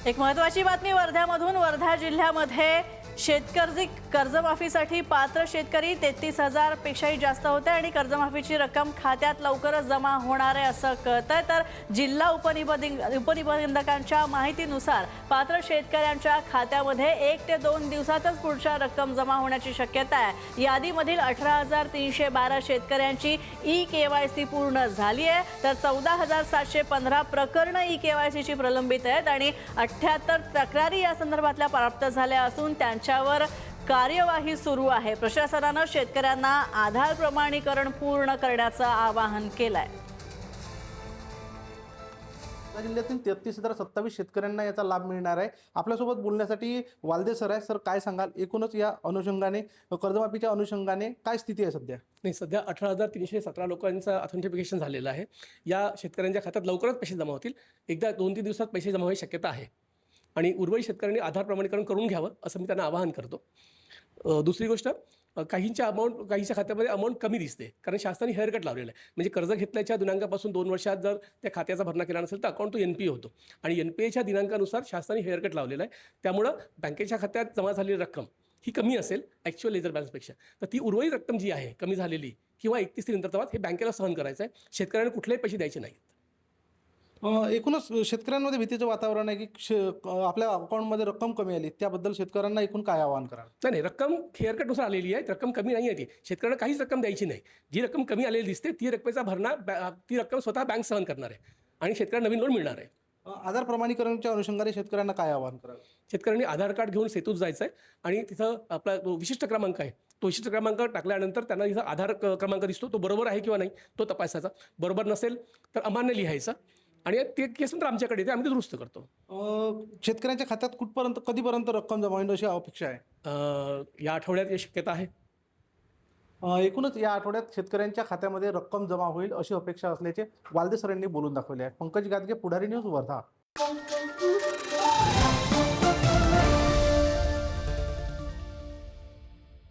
एक महत्त्वाची बातमी वर्ध्यामधून। वर्धा जिल्ह्यामध्ये शेतकरी कर्जमाफीसाठी पात्र शेतकरी 33,000 पेक्षाही जास्त होते आणि कर्जमाफीची रक्कम खात्यात लवकरच जमा होणार आहे असं कळतंय। तर जिल्हा उपनिबंधकांच्या माहितीनुसार पात्र शेतकऱ्यांच्या खात्यामध्ये 1 ते 2 दिवसातच पुढच्या रक्कम जमा होण्याची शक्यता आहे। यादीमधील 18,312 शेतकऱ्यांची ई-केवायसी पूर्ण झाली आहे, तर 14,715 प्रकरणं ई-केवायसीची प्रलंबित आहेत आणि 78 तक्रारी या संदर्भातल्या प्राप्त झाल्या असून त्यांच्यावर कार्यवाही सुरू आहे। प्रशासनानं शेतकऱ्यांना आधार प्रमाणीकरण पूर्ण करण्याचं आवाहन केलंय। जिल्ह्यातील 33,027 शेतकऱ्यांना याचा लाभ मिळणार आहे। आपल्यासोबत बोलण्यासाठी वालदे सर आहे। सर, काय सांगाल एकूणच या अनुषंगाने, कर्जमाफीच्या अनुषंगाने काय स्थिती आहे सध्या? नाही, सध्या 18,317 लोकांचं ऑथेंटिफिकेशन झालेलं आहे। या शेतकऱ्यांच्या खात्यात लवकरच पैसे जमा होतील। एकदा 2-3 दिवसात पैसे जमा होण्याची शक्यता आहे आणि उर्वरित शेतकऱ्यांनी आधार प्रमाणीकरण करून घ्यावं असं मी त्यांना आवाहन करतो। दुसरी गोष्ट, काहींच्या खात्यामध्ये अमाऊंट कमी दिसते कारण शासनाने हेअरकट लावलेलं आहे। म्हणजे कर्ज घेतल्याच्या दिनांकापासून 2 वर्षात जर त्या खात्याचा भरणा केला नसेल तर अकाउंट तो NPA होतो आणि NPAच्या दिनांकानुसार शासनाने हेअरकट लावलेलं आहे। त्यामुळं बँकेच्या खात्यात जमा झालेली रक्कम ही कमी असेल ॲक्च्युअल लेजर बॅलन्सपेक्षा, तर ती उर्वरित रक्कम जी आहे कमी झालेली किंवा 31 नंतरचा वाद हे बँकेला सहन करायचं आहे। शेतकऱ्यांना कुठलेही पैसे द्यायचे नाहीत। एकूणच शेतकऱ्यांमध्ये भीतीचं वातावरण आहे की आपल्या अकाउंटमध्ये रक्कम कमी आली, त्याबद्दल शेतकऱ्यांना एकूण काय आवाहन कराल? नाही, रक्कम हेअरकटनुसार आलेली आहे, रक्कम कमी नाही आहे ती। शेतकऱ्यांना काहीच रक्कम द्यायची नाही। जी रक्कम कमी आलेली दिसते ती रकमेचा भरणा ती रक्कम स्वतः बँक सहन करणार आहे आणि शेतकऱ्यांना नवीन लोन मिळणार आहे। आधार प्रमाणीकरणाच्या अनुषंगाने शेतकऱ्यांना काय आवाहन कराल? शेतकऱ्यांनी आधार कार्ड घेऊन सेतूत जायचं आहे आणि तिथं आपला जो विशिष्ट क्रमांक आहे तो विशिष्ट क्रमांक टाकल्यानंतर त्यांना तिथं आधार क्रमांक दिसतो, तो बरोबर आहे किंवा नाही तो तपासायचा। बरोबर नसेल तर अमान्य लिहायचं आणि ते केस नंतर आमच्याकडे येते, आम्ही ते दुरुस्त करतो। शेतकऱ्यांच्या खात्यात कधीपर्यंत रक्कम जमा होईल अशी अपेक्षा आहे? या आठवड्यात ही शक्यता आहे। एकूणच या आठवड्यात शेतकऱ्यांच्या खात्यामध्ये रक्कम जमा होईल अशी अपेक्षा असल्याचे वालदे सर यांनी बोलून दाखवले आहे। पंकज गादगे, पुढारी न्यूज, वर्धा।